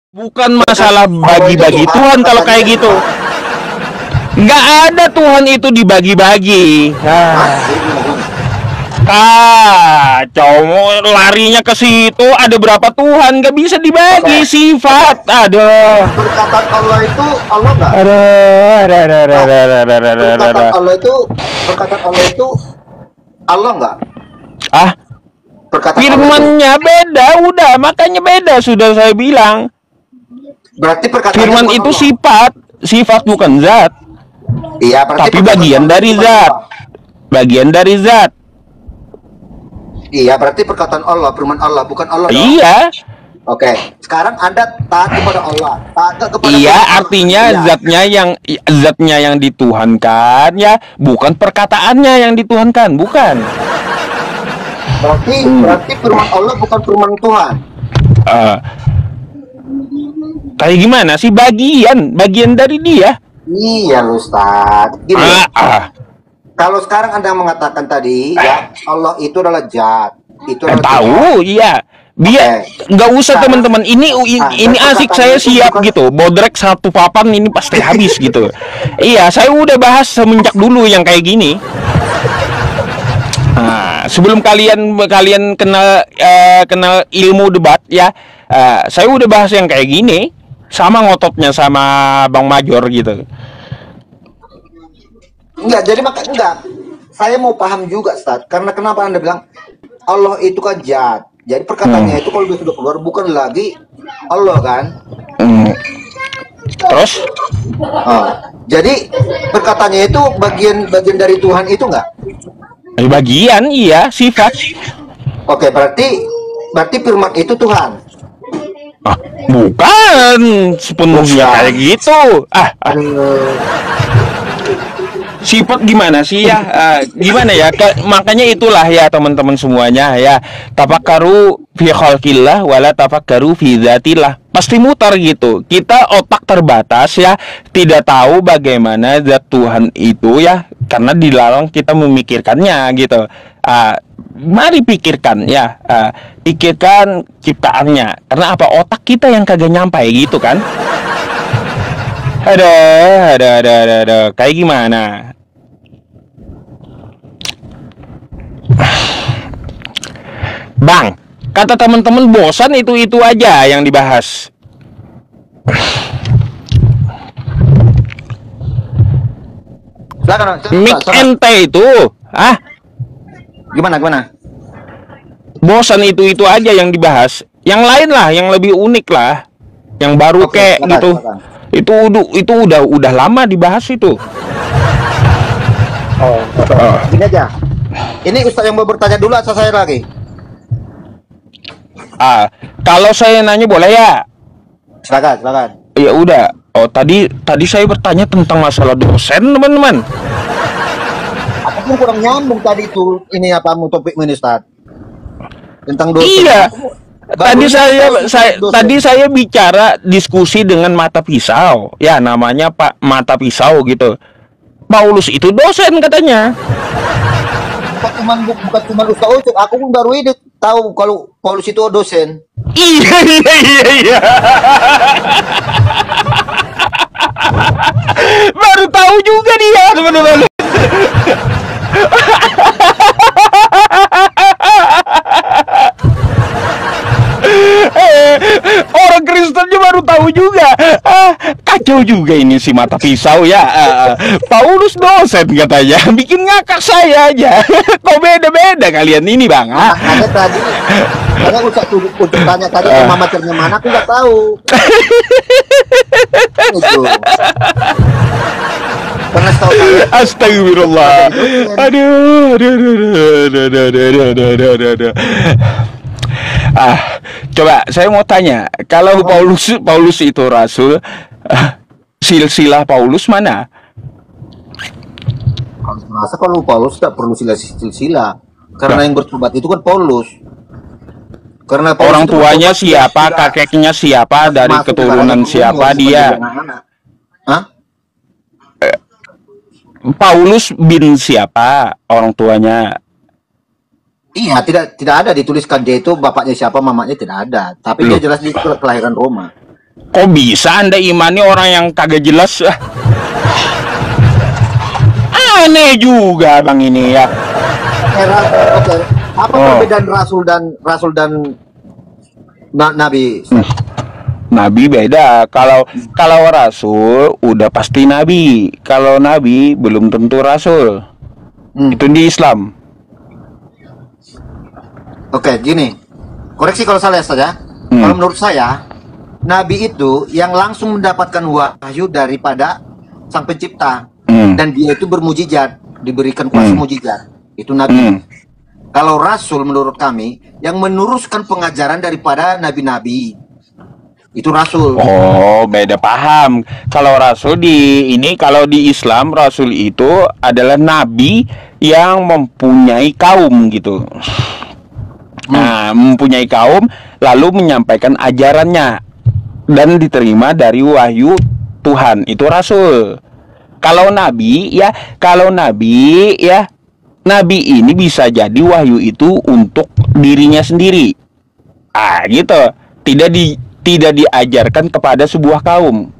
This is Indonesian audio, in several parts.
Bukan masalah bagi-bagi Tuhan kalau kayak gitu. Nggak ada Tuhan itu dibagi-bagi. Kacau, larinya ke situ. Ada berapa Tuhan? Nggak bisa dibagi sifat. Ada. Perkataan Allah itu Allah nggak? Perkataan Allah itu Allah nggak? Ah, Perkataan firmannya beda. Udah, makanya beda. Sudah saya bilang. Berarti perkataan Firman itu sifat bukan zat. Iya, tapi bagian dari zat. Bagian dari zat. Iya, berarti perkataan Allah, firman Allah, bukan Allah dong. Iya. Oke, sekarang Anda taat kepada Allah. Taat kepada iya, Allah. artinya zatnya yang dituhankan ya, bukan perkataannya yang dituhankan, bukan. Berarti firman Allah bukan firman Tuhan. Kayak gimana sih, bagian dari dia? Iya, Ustaz. Gini. Kalau sekarang Anda mengatakan tadi ya Allah itu adalah zat, itu adalah tahu, iya. Biar nggak usah teman-teman. Ini asik, saya siap gitu. Bodrek satu papan ini pasti habis gitu. Iya, saya udah bahas semenjak dulu yang kayak gini. Nah, sebelum kalian kenal ilmu debat ya, saya udah bahas yang kayak gini. Sama ngototnya sama Bang Major gitu. Enggak, jadi enggak. Saya mau paham juga, Ustaz. Karena kenapa Anda bilang Allah itu kan zat. Jadi perkataannya itu kalau sudah keluar bukan lagi Allah kan? Terus? Jadi perkataannya itu bagian dari Tuhan itu enggak? Bagian, iya, sifat. Oke, berarti firman itu Tuhan. Bukan sepenuhnya kayak gitu. Sifat gimana sih ya? Gimana ya? Makanya itulah ya teman-teman semuanya ya. Tafakkaru fi khalqillah wala tafakkaru fi dzatillah. Pasti mutar gitu. Kita otak terbatas ya, tidak tahu bagaimana zat Tuhan itu ya, karena dilarang kita memikirkannya gitu. Mari pikirkan ya, pikirkan ciptaannya. Karena apa? Otak kita yang kagak nyampai gitu kan? Ada. Kayak gimana? Bang, kata teman-teman bosan itu aja yang dibahas. Mik ente itu, Gimana? Bosan itu aja yang dibahas. Yang lain lah, yang lebih unik lah, yang baru kayak gitu. Itu udah lama dibahas itu. Gini aja. Ini Ustaz yang mau bertanya dulu atau saya lagi? Kalau saya nanya boleh ya? Silakan. Ya udah. Tadi saya bertanya tentang masalah dosen, teman-teman. Aku kurang nyambung tadi itu. Ini apa topik Ustaz? Tentang dosen. Iya. Tadi saya bicara diskusi dengan mata pisau. Ya, namanya Pak Mata Pisau gitu. Paulus itu dosen katanya. Bukan cuma Ustaz Ucup. Aku pun baru ini tahu kalau Paulus itu dosen. Iya. Baru tahu juga dia, teman-teman. Orang Kristennya baru tahu juga. Kacau juga ini si Mata Pisau ya. Paulus dosen katanya. Bikin ngakak saya aja. Kok beda-beda kalian ini, Bang? Ada tadi. Saya untuk tanya tadi nama macernya mana, aku nggak tahu. Itu. Astagfirullah. Aduh. Coba saya mau tanya, kalau Paulus itu rasul, silsilah Paulus mana? Kalau Paulus tidak perlu silsilah, karena yang bertobat itu kan Paulus. Karena Paulus orang tuanya siapa, kakeknya siapa, dari keturunan siapa dia? Paulus bin siapa orang tuanya? Iya, tidak ada dituliskan dia itu bapaknya siapa, mamanya tidak ada. Tapi dia jelas di kelahiran Roma. Kok bisa Anda imani orang yang kagak jelas? Aneh juga bang ini ya. Oke. Apa perbedaan rasul dan nabi? Nabi beda. Kalau rasul udah pasti nabi. Kalau nabi belum tentu rasul. Itu di Islam. Oke, gini. Koreksi kalau salah saja. Kalau menurut saya, nabi itu yang langsung mendapatkan wahyu daripada Sang Pencipta. Dan dia itu bermujizat, diberikan kuasa mujizat. Itu nabi. Kalau rasul menurut kami yang meneruskan pengajaran daripada nabi-nabi. Itu rasul. Oh, beda paham. Kalau rasul kalau di Islam rasul itu adalah nabi yang mempunyai kaum gitu. Nah, mempunyai kaum lalu menyampaikan ajarannya dan diterima dari wahyu Tuhan. Itu rasul. Kalau nabi nabi ini bisa jadi wahyu itu untuk dirinya sendiri. Gitu. Tidak diajarkan kepada sebuah kaum.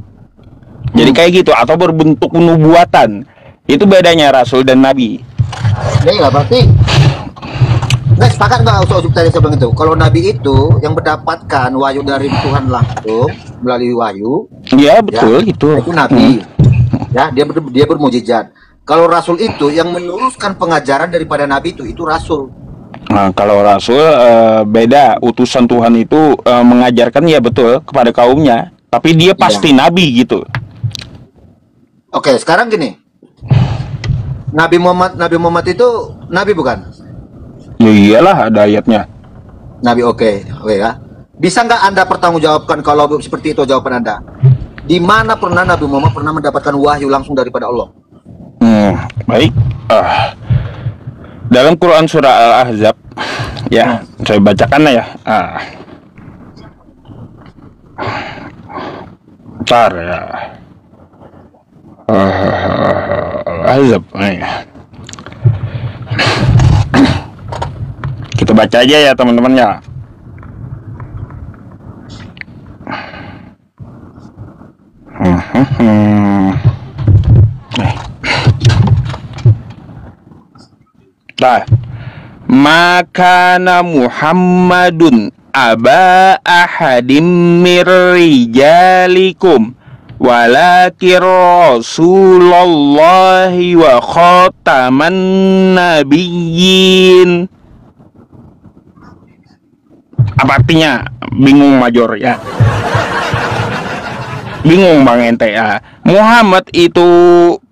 Jadi kayak gitu atau berbentuk nubuatan. Itu bedanya rasul dan nabi. Ya berarti nggak sepakat nggak usah tadi sebelum itu. Kalau nabi itu yang mendapatkan wahyu dari Tuhan langsung melalui wahyu. Ya betul ya, itu nabi. Ya dia bermujizat. Kalau rasul itu yang meneruskan pengajaran daripada nabi itu rasul. Nah, kalau rasul beda. Utusan Tuhan itu mengajarkan ya betul kepada kaumnya, tapi dia pasti nabi gitu. Oke, sekarang gini. Nabi Muhammad itu nabi bukan? Ya iyalah, ada ayatnya. Nabi, oke ya. Bisa nggak Anda pertanggungjawabkan kalau seperti itu jawaban Anda? Di mana pernah Nabi Muhammad pernah mendapatkan wahyu langsung daripada Allah? Baik. Dalam Quran surah Al-Ahzab, ya, saya bacakan ya. Bentar ya. Al-Ahzab. Kita baca aja ya teman-teman ya. Nah, makana Muhammadun aba ahadim mirrijalikum walakir Rasulullahi wa khataman nabiyyin. Apa artinya? Bingung Major ya. Bingung Bang ente ya. Muhammad itu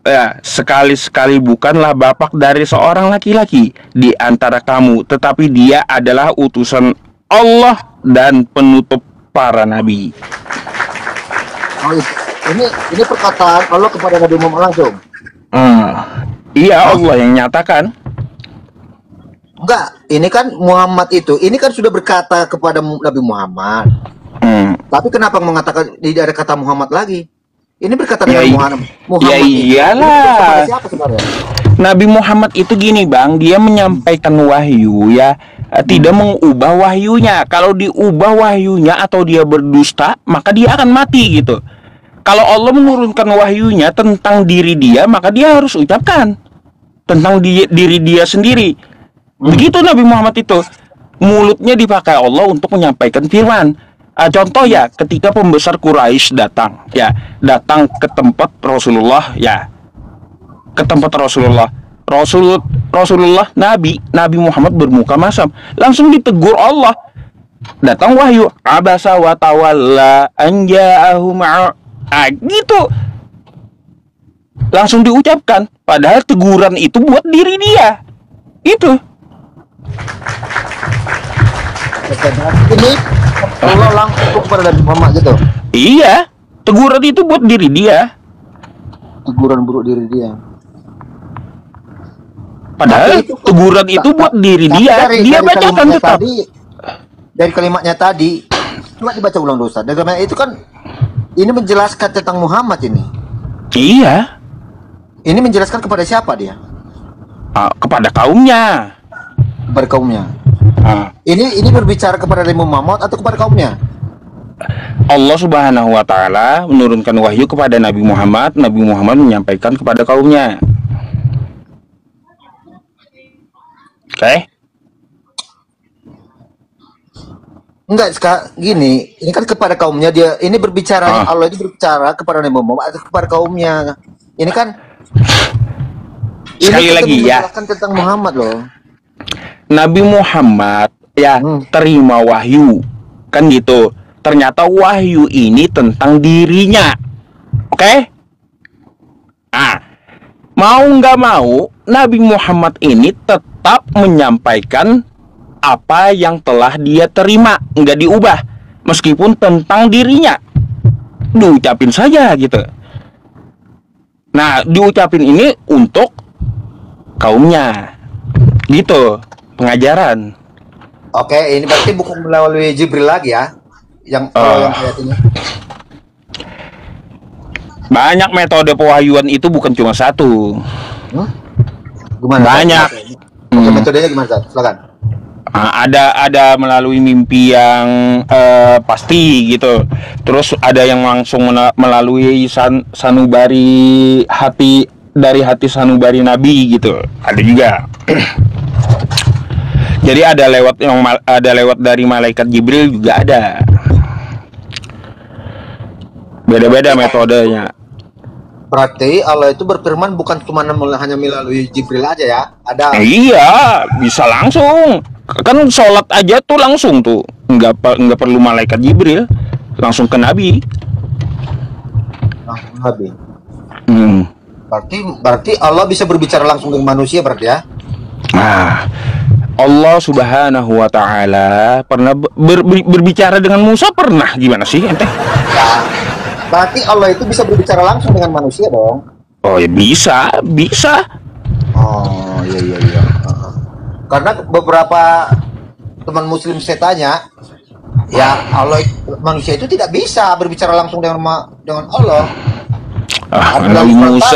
ya sekali-sekali bukanlah bapak dari seorang laki-laki di antara kamu, tetapi dia adalah utusan Allah dan penutup para nabi. Oh, ini perkataan Allah kepada Nabi Muhammad langsung. Iya, Allah yang nyatakan. Enggak, ini kan Muhammad ini kan sudah berkata kepada Nabi Muhammad. Tapi kenapa mengatakan tidak ada kata Muhammad lagi? Ini berkata dengan Muhammad. Ya iyalah. Siapa sebenarnya? Nabi Muhammad itu gini bang, dia menyampaikan wahyu ya, tidak mengubah wahyunya. Kalau diubah wahyunya atau dia berdusta, maka dia akan mati gitu. Kalau Allah menurunkan wahyunya tentang diri dia, maka dia harus ucapkan tentang diri dia sendiri. Begitu Nabi Muhammad itu, mulutnya dipakai Allah untuk menyampaikan firman. Contoh ya, ketika pembesar Quraisy datang ke tempat Rasulullah ya, ke tempat Rasulullah. Rasulullah Nabi Muhammad bermuka masam, langsung ditegur Allah. Datang wahyu, abasa wa tawalla an ja'ahu gitu. Langsung diucapkan, padahal teguran itu buat diri dia. Itu. Ini Allah langsung kepada Nabi Muhammad gitu. Iya, teguran itu buat diri dia. Teguran buruk diri dia. Padahal teguran itu buat diri dia. Dia bacakan tetap. Dari kalimatnya tadi, coba dibaca ulang dosa. Dari kalimat itu kan ini menjelaskan tentang Muhammad ini. Iya. Ini menjelaskan kepada siapa dia? Kepada kaumnya. Kepada kaumnya. Ini berbicara kepada Nabi Muhammad atau kepada kaumnya? Allah Subhanahu wa taala menurunkan wahyu kepada Nabi Muhammad, Nabi Muhammad menyampaikan kepada kaumnya. Oke? Enggak, gini, ini kan kepada kaumnya dia, ini berbicara, Allah itu berbicara kepada Nabi Muhammad atau kepada kaumnya. Ini kan sekali lagi ya, tentang Muhammad loh. Nabi Muhammad ya terima wahyu, kan gitu. Ternyata wahyu ini tentang dirinya. Oke? Ah, mau nggak mau, Nabi Muhammad ini tetap menyampaikan apa yang telah dia terima, nggak diubah, meskipun tentang dirinya diucapin saja gitu. Nah, diucapin ini untuk kaumnya, gitu pengajaran. Oke, ini berarti bukan melalui Jibril lagi ya, yang ayat ini. Banyak metode pewahyuan itu, bukan cuma satu. Gimana? Banyak. Oke, metodenya gimana? Silakan. Ada melalui mimpi yang pasti gitu. Terus ada yang langsung melalui sanubari hati, dari hati sanubari Nabi gitu. Ada juga. Jadi ada lewat dari malaikat Jibril juga ada. Beda-beda metodenya. Berarti Allah itu berfirman bukan cuma hanya melalui Jibril aja ya? Ada. Iya, bisa langsung. Kan sholat aja tuh langsung tuh, nggak perlu malaikat Jibril, langsung ke Nabi. Nabi. Berarti Allah bisa berbicara langsung dengan manusia berarti ya? Nah, Allah Subhanahu wa taala pernah berbicara dengan Musa, pernah, gimana sih ente? Ya, berarti Allah itu bisa berbicara langsung dengan manusia dong? Oh ya, bisa. Oh iya. Karena beberapa teman muslim saya tanya, ya Allah, manusia itu tidak bisa berbicara langsung dengan Allah.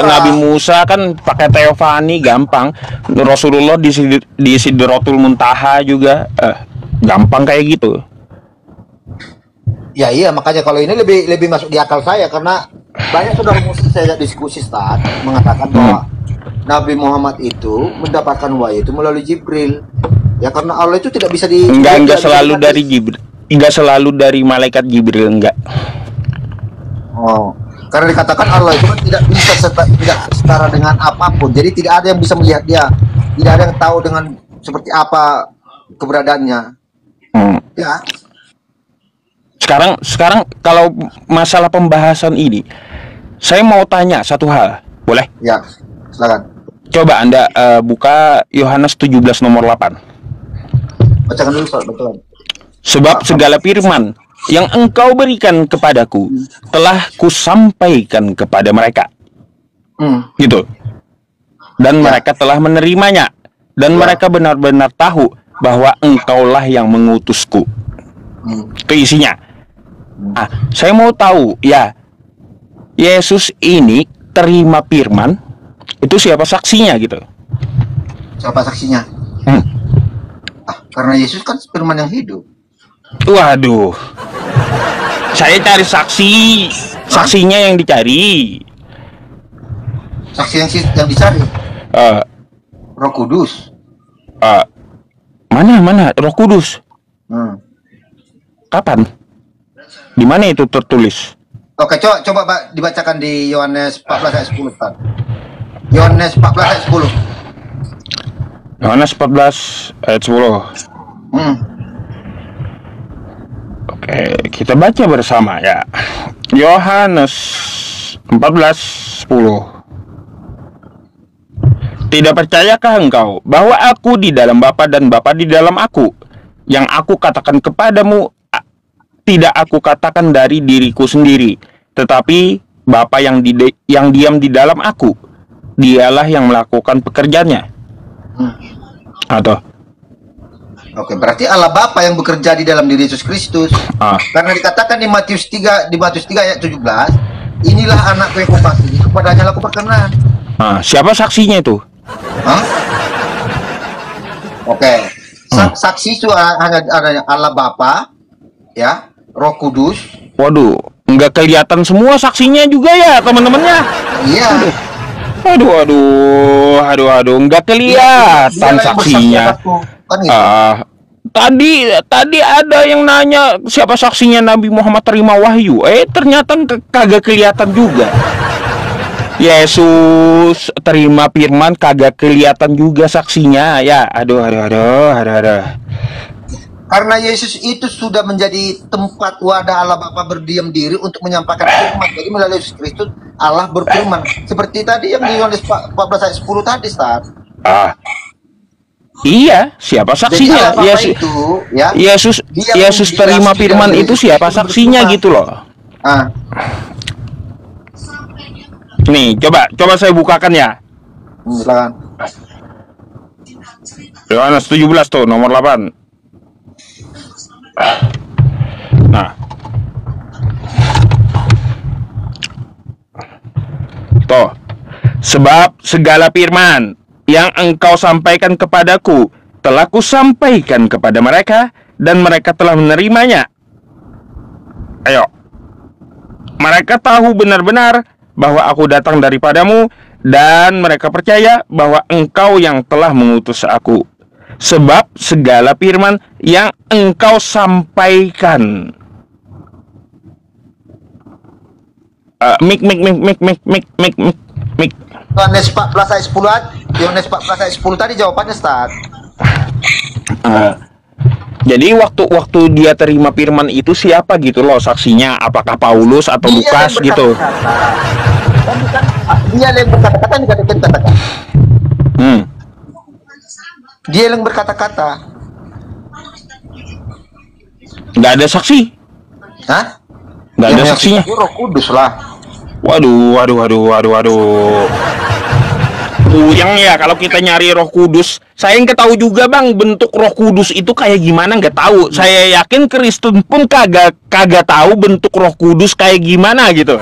Nabi Musa kan pakai teofani, gampang. Rasulullah di Sidratul Muntaha juga gampang kayak gitu. Ya iya, makanya kalau ini lebih masuk di akal saya, karena banyak saudara muslim saya diskusi Ustaz mengatakan bahwa Nabi Muhammad itu mendapatkan wahyu itu melalui Jibril. Ya karena Allah itu tidak bisa enggak selalu dari Jibril. Enggak selalu dari malaikat Jibril, enggak. Oh, karena dikatakan Allah itu kan tidak bisa tidak setara dengan apapun. Jadi tidak ada yang bisa melihat dia. Tidak ada yang tahu dengan seperti apa keberadaannya. Ya. Sekarang kalau masalah pembahasan ini, saya mau tanya satu hal. Boleh? Ya, silakan. Coba Anda buka Yohanes 17 nomor 8. Bacakan dulu, Pak, betul. Sebab segala firman yang engkau berikan kepadaku telah kusampaikan kepada mereka. Gitu. Dan mereka telah menerimanya. Dan mereka benar-benar tahu bahwa engkaulah yang mengutusku. Itu isinya. Saya mau tahu ya, Yesus ini terima firman, itu siapa saksinya gitu? Siapa saksinya? Karena Yesus kan firman yang hidup. Waduh, saya cari saksinya yang dicari. Saksi yang dicari? Roh Kudus. Mana Roh Kudus? Kapan? Di mana itu tertulis? Oke, coba Pak, dibacakan di Yohanes 14 ayat 10, Pak. Yohanes 14 ayat 10. Yohanes 14 ayat 10. Oke, kita baca bersama ya. Yohanes 14:10. Tidak percayakah engkau bahwa aku di dalam Bapa dan Bapa di dalam aku? Yang aku katakan kepadamu tidak aku katakan dari diriku sendiri, tetapi Bapa yang diam di dalam aku, dialah yang melakukan pekerjaannya. Atau Oke, berarti Allah Bapa yang bekerja di dalam diri Yesus Kristus. Karena dikatakan di Matius 3 ayat 17, inilah anakku yang kupasih, kepadanya aku berkenan. Siapa saksinya itu? Oke. Saksi itu hanya ada Allah Bapa, ya. Roh Kudus. Waduh, nggak kelihatan semua saksinya juga ya teman-temannya. Iya. Aduh, nggak kelihatan saksinya. Kan gitu. Tadi ada yang nanya siapa saksinya Nabi Muhammad terima wahyu. Ternyata kagak kelihatan juga. Yesus terima firman kagak kelihatan juga saksinya ya. Aduh. Karena Yesus itu sudah menjadi tempat wadah Allah Bapa berdiam diri untuk menyampaikan firman. Jadi melalui Yesus Kristus Allah berfirman. Seperti tadi yang di Yohanes 14 ayat 10 tadi, Ustaz. Iya, siapa saksinya? Itu, ya, Yesus terima firman itu siapa saksinya gitu loh. Nih, coba saya bukakan ya. Silakan. Yohanes 17 tuh nomor 8. Nah, toh, sebab segala firman yang engkau sampaikan kepadaku telah kusampaikan kepada mereka dan mereka telah menerimanya. Ayo, mereka tahu benar-benar bahwa aku datang daripadamu dan mereka percaya bahwa engkau yang telah mengutus aku. Sebab segala firman yang engkau sampaikan. Mik. Yohanes 14 ayat 10. Yohanes 14 ayat 10 tadi jawabannya, Ustaz. Jadi waktu dia terima firman itu siapa gitu loh saksinya? Apakah Paulus atau Lukas gitu? Dia yang berkata-kata dikatakan. Dia yang berkata-kata. Nggak ada saksi? Hah? Nggak ada saksinya? Roh Kudus lah. Waduh. Yang ya kalau kita nyari Roh Kudus, saya nggak tahu juga bang bentuk Roh Kudus itu kayak gimana, nggak tahu. Saya yakin Kristen pun kagak tahu bentuk Roh Kudus kayak gimana gitu.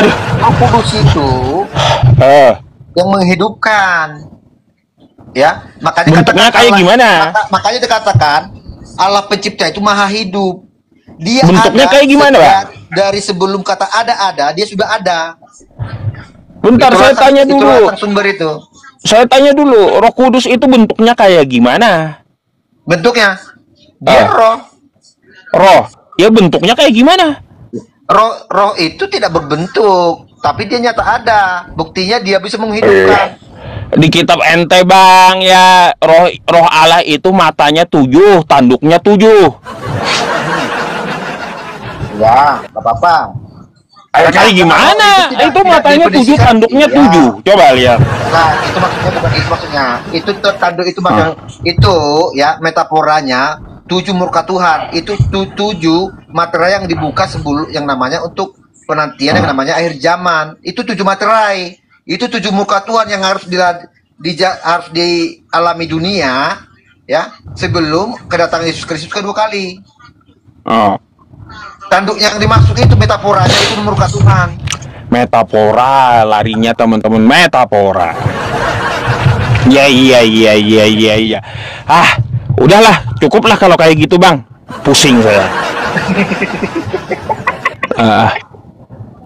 Aduh, Roh Kudus itu yang menghidupkan. Ya, makanya bentuknya kayak gimana? Makanya dikatakan Allah pencipta itu maha hidup. Dia bentuknya ada kayak gimana, Pak? Dari sebelum kata ada, dia sudah ada. Bentar, saya tanya dulu. Sumber itu. Saya tanya dulu, Roh Kudus itu bentuknya kayak gimana? Bentuknya? Dia roh. Ya bentuknya kayak gimana? Roh itu tidak berbentuk, tapi dia nyata ada. Buktinya dia bisa menghidupkan. Di kitab ente bang ya, roh Allah itu matanya 7, tanduknya 7. Ya, nggak apa-apa. Kayak gimana? Itu matanya 7, tanduknya 7. Coba lihat. Nah, itu maksudnya bukan itu maksudnya. Itu tanduk itu maksudnya itu ya metaforanya 7 murka Tuhan. Itu 7 materai yang dibuka sebelum yang namanya untuk penantian yang namanya akhir zaman. Itu 7 materai. Itu 7 muka Tuhan yang harus dialami dunia ya sebelum kedatangan Yesus Kristus kedua kali. Tanduk yang dimaksud itu metaforanya itu muka Tuhan. Metafora larinya teman-teman, metafora. Ya. Udahlah, cukuplah kalau kayak gitu bang. Pusing saya.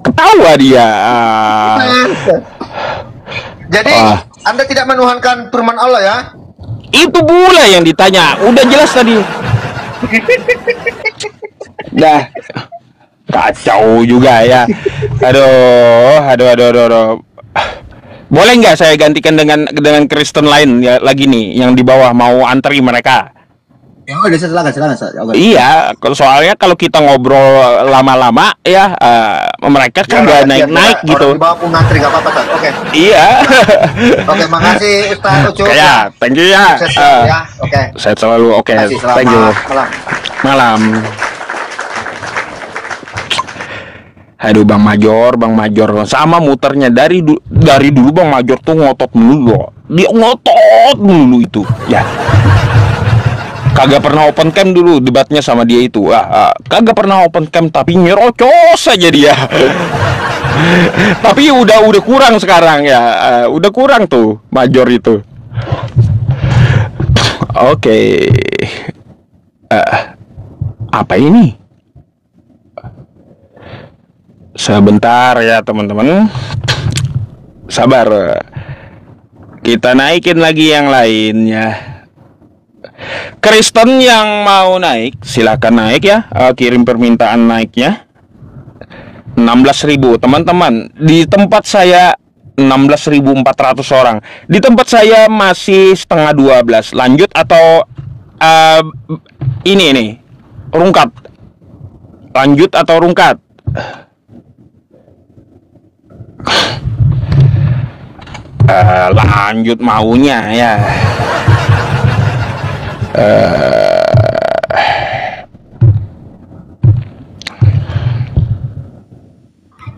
Ketawa dia. Jadi Anda tidak menuhankan firman Allah ya? Itu pula yang ditanya. Udah jelas tadi. Dah kacau juga ya. Aduh. Boleh nggak saya gantikan dengan Kristen lain ya lagi nih yang di bawah mau antri mereka? Ya udah silakan. Iya, soalnya kalau kita ngobrol lama-lama ya mereka kan nggak naik gitu. Orang di bawah pun ngantri nggak apa-apa kan? Oke. Iya. Oke, makasih Ustaz Ucup. Ya, thank you ya. Oke. Saya selalu oke. Thank you. Malam. Aduh Bang Major sama muternya dari dulu Bang Major tuh ngotot mulu. Dia ngotot mulu itu ya. Kagak pernah open cam dulu debatnya sama dia itu. Kagak pernah open cam tapi nyerocos aja dia. Tapi udah kurang sekarang ya. Udah kurang tuh Major itu. Oke. Apa ini? Sebentar ya teman-teman. Sabar. Kita naikin lagi yang lainnya. Kristen yang mau naik, silakan naik ya. Kirim permintaan naiknya. 16.000 teman-teman. Di tempat saya 16.400 orang. Di tempat saya masih setengah 12. Lanjut atau ini rungkat. Lanjut atau rungkat? Lanjut maunya ya.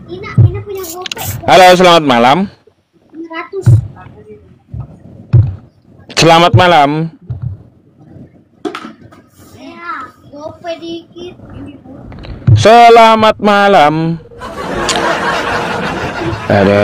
Ina punya GoPay. Halo, selamat malam. 100. Selamat malam. Ya, GoPay dikit. Selamat malam. Ada.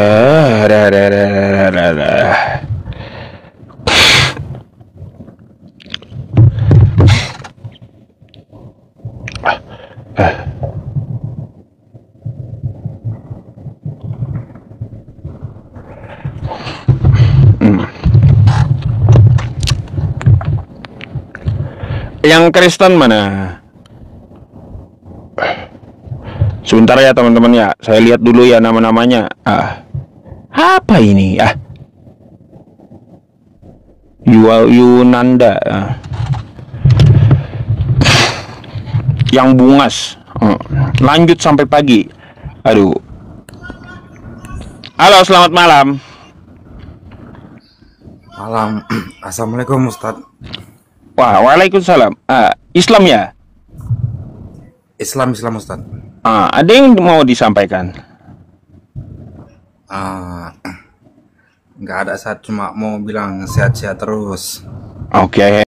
Yang Kristen mana? Sebentar ya teman-teman ya. Saya lihat dulu ya nama-namanya. Apa ini? Yunanda. Yang bungas. Lanjut sampai pagi. Aduh. Halo, selamat malam. Malam. Assalamualaikum Ustadz. Waalaikumsalam. Islam ya? Islam Ustadz. Ada yang mau disampaikan? Nggak ada, saat cuma mau bilang sehat-sehat terus. Oke.